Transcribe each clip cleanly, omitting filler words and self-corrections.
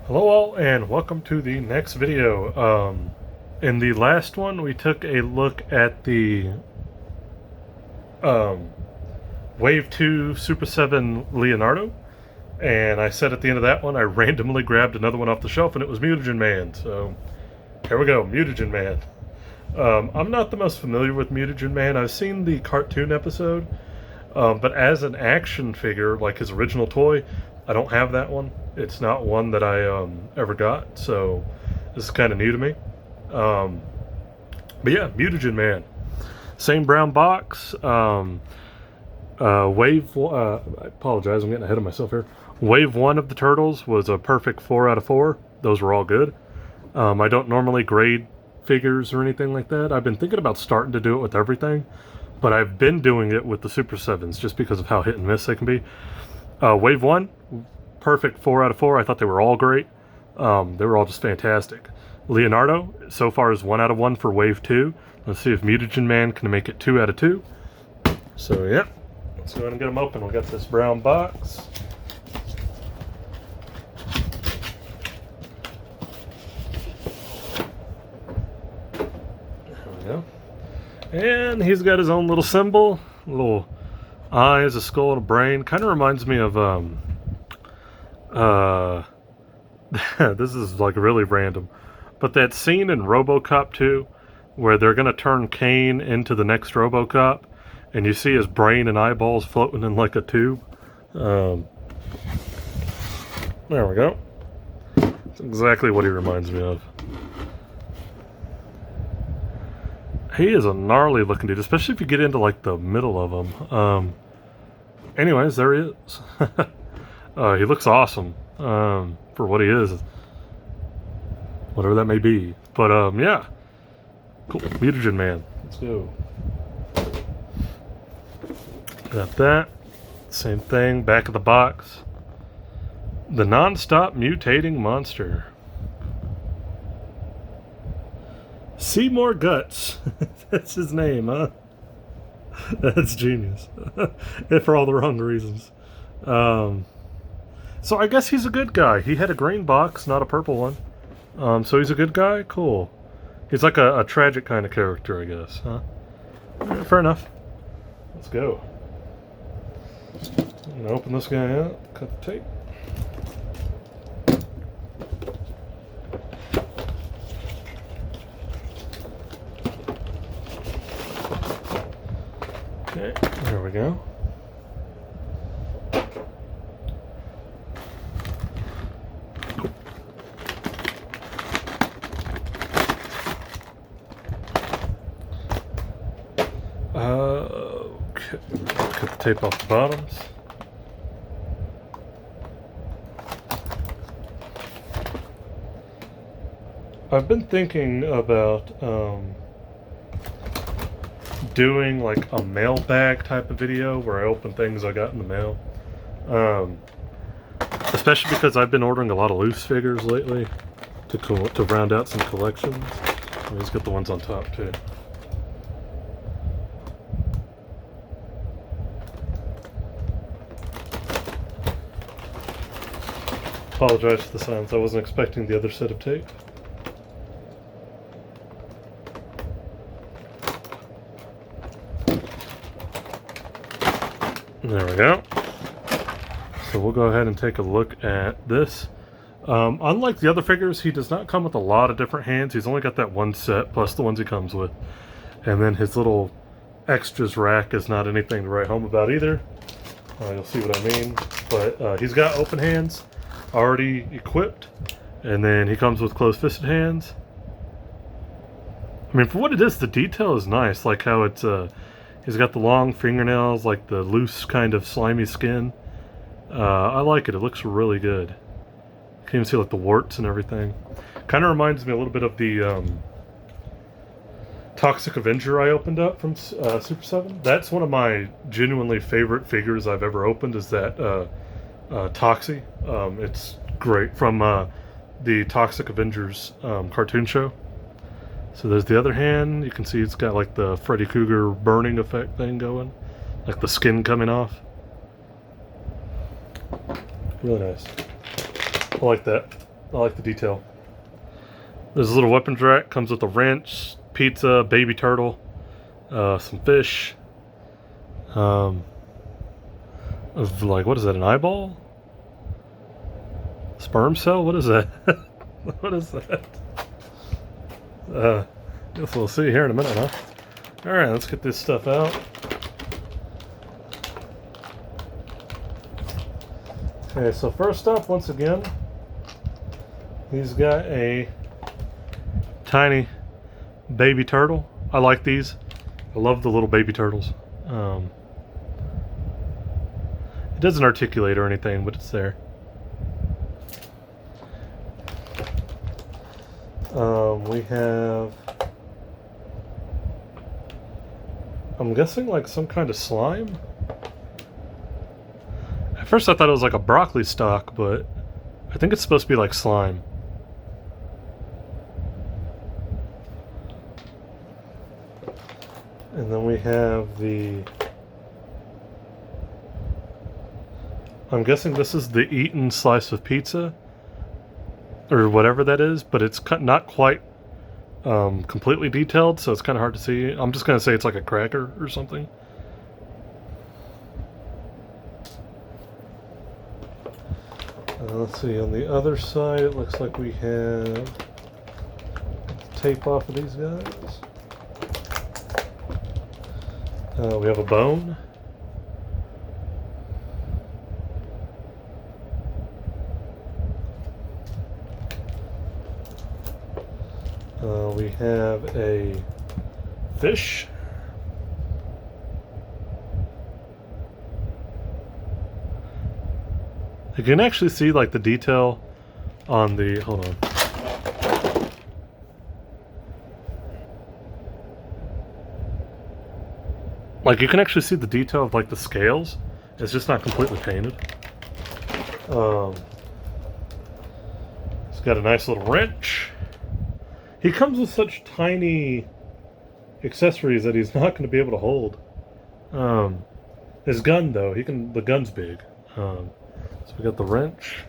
Hello all, and welcome to the next video. In the last one, we took a look at the um, Wave 2 Super 7 Leonardo, and I said at the end of that one, I randomly grabbed another one off the shelf, and it was Mutagen Man. So here we go, Mutagen Man. I'm not the most familiar with Mutagen Man. I've seen the cartoon episode, but as an action figure, like his original toy, I don't have that one. It's not one that I ever got, so this is kind of new to me. But yeah, Mutagen Man. Same brown box. I apologize, I'm getting ahead of myself here. Wave 1 of the Turtles was a perfect 4 out of 4. Those were all good. I don't normally grade figures or anything like that. I've been thinking about starting to do it with everything, but I've been doing it with the Super 7s just because of how hit and miss they can be. Wave 1, perfect 4 out of 4. I thought they were all great. They were all just fantastic. Leonardo, so far, is 1 out of 1 for Wave 2. Let's see if Mutagen Man can make it 2 out of 2. So, yeah. Let's go ahead and get them open. We got this brown box. There we go. And he's got his own little symbol. Little eyes, a skull, and a brain. Kind of reminds me of, this is like really random, but that scene in RoboCop 2 where they're going to turn Kane into the next RoboCop, and you see his brain and eyeballs floating in like a tube. There we go. That's exactly what he reminds me of. He is a gnarly looking dude, especially if you get into like the middle of him. Anyways, there he is. He looks awesome for what he is, whatever that may be. But yeah, cool. Mutagen Man. Let's go. Got that. Same thing. Back of the box. The non-stop mutating monster. Seymour Guts. That's his name, huh? That's genius. For all the wrong reasons. So I guess he's a good guy. He had a green box, not a purple one. So he's a good guy? Cool. He's like a tragic kind of character, I guess, huh? Right, fair enough. Let's go. I'm gonna open this guy out, cut the tape. Okay, there we go. Okay. Cut the tape off the bottoms. I've been thinking about doing like a mailbag type of video where I open things I got in the mail. Especially because I've been ordering a lot of loose figures lately to round out some collections. Let's get the ones on top too. Apologize for the silence. I wasn't expecting the other set of tape. There we go. So we'll go ahead and take a look at this. Unlike the other figures, he does not come with a lot of different hands. He's only got that one set, plus the ones he comes with. And then his little extras rack is not anything to write home about either. You'll see what I mean. But he's got open hands already equipped. And then he comes with closed-fisted hands. I mean, for what it is, the detail is nice. Like how it's... he's got the long fingernails, like the loose kind of slimy skin. I like it. It looks really good. You can even see like the warts and everything. Kind of reminds me a little bit of the Toxic Avenger I opened up from Super 7. That's one of my genuinely favorite figures I've ever opened, is that Toxie. It's great, from the Toxic Avengers cartoon show. So there's the other hand. You can see it's got like the Freddy Krueger burning effect thing going. Like the skin coming off. Really nice. I like that. I like the detail. There's a little weapons rack. Comes with a wrench, pizza, baby turtle, some fish. Of like, what is that? An eyeball? Sperm cell? What is that? What is that? Guess we'll see here in a minute, huh? Alright, let's get this stuff out. Okay, so first up, once again, he's got a tiny baby turtle. I like these. I love the little baby turtles. It doesn't articulate or anything, but it's there. We have, I'm guessing like some kind of slime. At first I thought it was like a broccoli stalk, but I think it's supposed to be like slime. And then we have the, I'm guessing this is the eaten slice of pizza, or whatever that is, but it's not quite completely detailed, so it's kind of hard to see. I'm just going to say it's like a cracker or something. Let's see, on the other side it looks like we have tape off of these guys. We have a bone. We have a fish. You can actually see like the detail on the, hold on. Like you can actually see the detail of like the scales. It's just not completely painted. It's got a nice little wrench. He comes with such tiny accessories that he's not going to be able to hold. His gun though, the gun's big. So we got the wrench.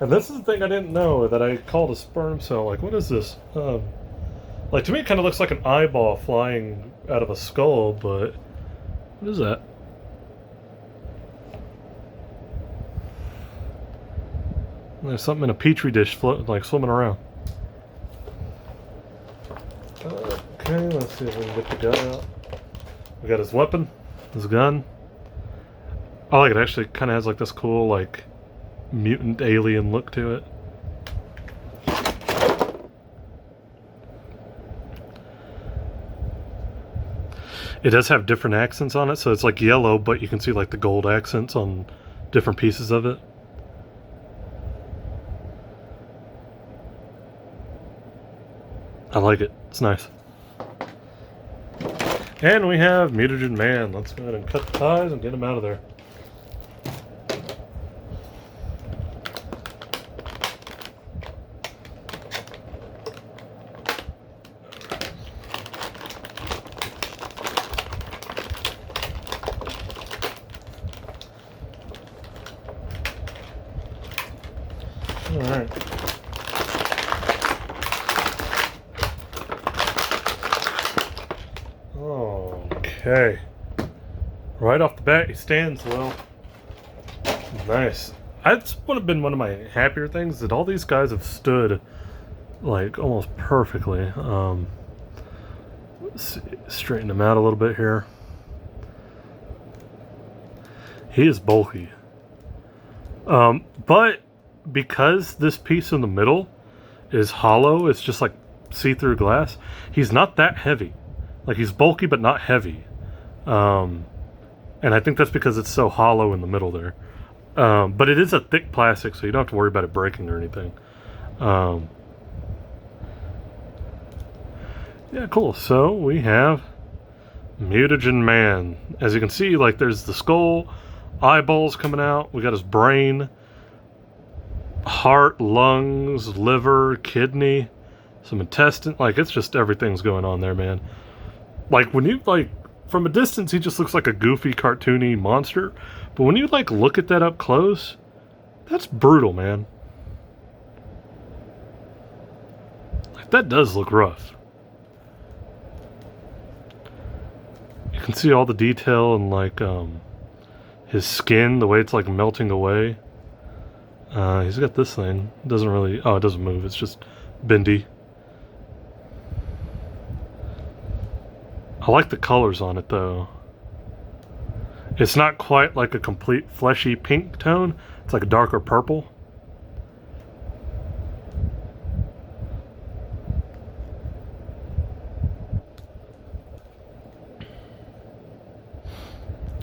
And this is the thing I didn't know that I called a sperm cell. Like, what is this? Like, to me it kind of looks like an eyeball flying out of a skull, but what is that? There's something in a petri dish like swimming around. Okay, let's see if we can get the gun out. We got his weapon, his gun. I like it. Actually kind of has like this cool like mutant alien look to it. It does have different accents on it, so it's like yellow, but you can see like the gold accents on different pieces of it. I like it. It's nice. And we have Mutagen Man. Let's go ahead and cut the ties and get him out of there. Alright. Okay. Right off the bat, he stands well. Nice. That's would have been one of my happier things, that all these guys have stood like almost perfectly. Let's see, straighten him out a little bit here. He is bulky. But because this piece in the middle is hollow, it's just like see-through glass, he's not that heavy. Like, he's bulky but not heavy. And I think that's because it's so hollow in the middle there. But it is a thick plastic, so you don't have to worry about it breaking or anything. Yeah, cool. So we have Mutagen Man. As you can see, like, there's the skull, eyeballs coming out. We got his brain, heart, lungs, liver, kidney, some intestine. Like, it's just everything's going on there, man. Like, when you, like, from a distance, he just looks like a goofy, cartoony monster. But when you, like, look at that up close, that's brutal, man. That does look rough. You can see all the detail and like his skin, the way it's like melting away. He's got this thing. It doesn't really, oh, it doesn't move. It's just bendy. I like the colors on it though. It's not quite like a complete fleshy pink tone. It's like a darker purple.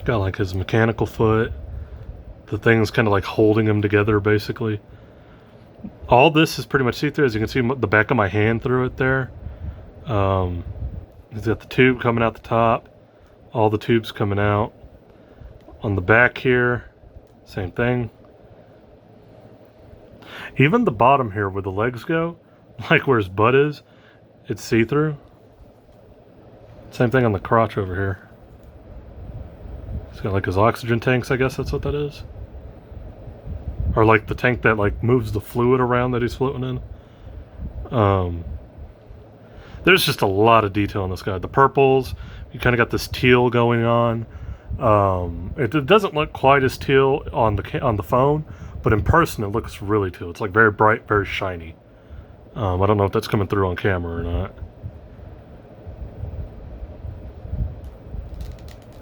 Got like his mechanical foot. The thing's kind of like holding him together basically. All this is pretty much see-through. As you can see the back of my hand through it there. He's got the tube coming out the top. All the tubes coming out. On the back here, same thing. Even the bottom here where the legs go, like where his butt is, it's see-through. Same thing on the crotch over here. He's got like his oxygen tanks, I guess that's what that is. Or like the tank that like moves the fluid around that he's floating in. There's just a lot of detail on this guy. The purples, you kind of got this teal going on. It doesn't look quite as teal on the phone, but in person it looks really teal. It's like very bright, very shiny. I don't know if that's coming through on camera or not.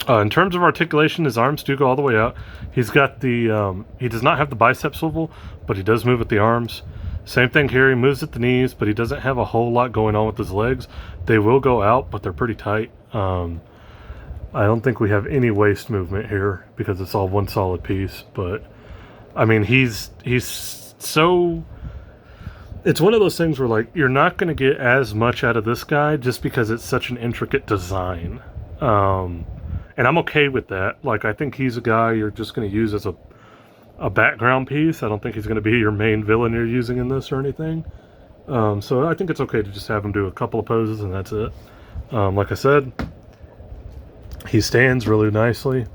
In terms of articulation, his arms do go all the way out. He's got the, he does not have the bicep swivel, but he does move at the arms. Same thing here, he moves at the knees, but he doesn't have a whole lot going on with his legs. They will go out, but they're pretty tight. I don't think we have any waist movement here because it's all one solid piece, but I mean, he's so, it's one of those things where like, you're not going to get as much out of this guy just because it's such an intricate design. And I'm okay with that. Like, I think he's a guy you're just going to use as a background piece. I don't think he's going to be your main villain you're using in this or anything. So I think it's okay to just have him do a couple of poses and that's it. Like I said, he stands really nicely.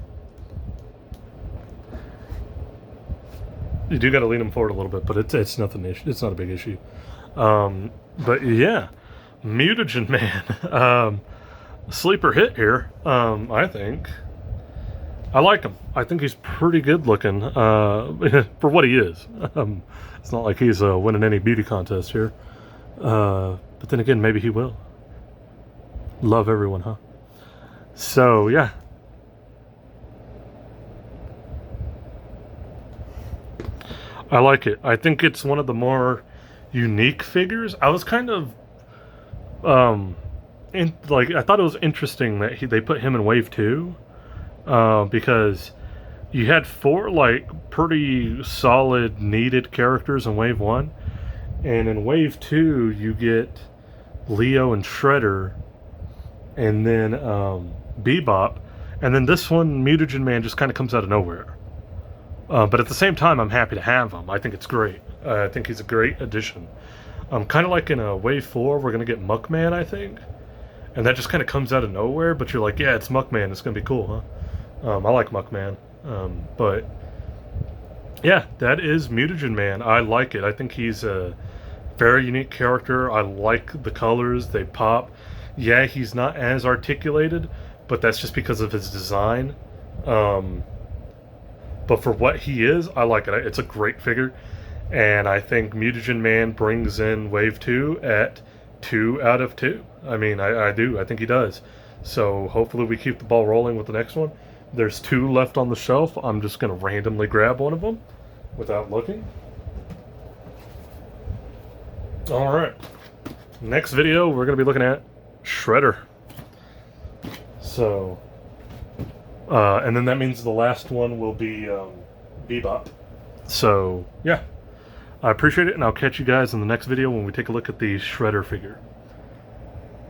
You do got to lean him forward a little bit, but it's nothing. It's not a big issue. But yeah, Mutagen Man. Sleeper hit here, I think. I like him. I think he's pretty good looking for what he is. It's not like he's winning any beauty contest here. But then again, maybe he will. Love everyone, huh? So, yeah. I like it. I think it's one of the more unique figures. I was kind of... I thought it was interesting that they put him in Wave 2 because you had 4 like pretty solid needed characters in Wave 1, and in Wave 2 you get Leo and Shredder and then Bebop, and then this one Mutagen Man just kind of comes out of nowhere. But at the same time I'm happy to have him. I think it's great. I think he's a great addition. Kind of like in a Wave 4 we're going to get Muckman, I think. And that just kind of comes out of nowhere, but you're like, yeah, it's Muckman. It's going to be cool, huh? I like Muckman. But, yeah, that is Mutagen Man. I like it. I think he's a very unique character. I like the colors. They pop. Yeah, he's not as articulated, but that's just because of his design. But for what he is, I like it. It's a great figure. And I think Mutagen Man brings in Wave 2 at 2 out of 2. I mean, I do. I think he does. So hopefully we keep the ball rolling with the next one. There's 2 left on the shelf. I'm just going to randomly grab one of them without looking. All right. Next video, we're going to be looking at Shredder. So, and then that means the last one will be Bebop. So, yeah. I appreciate it, and I'll catch you guys in the next video when we take a look at the Shredder figure.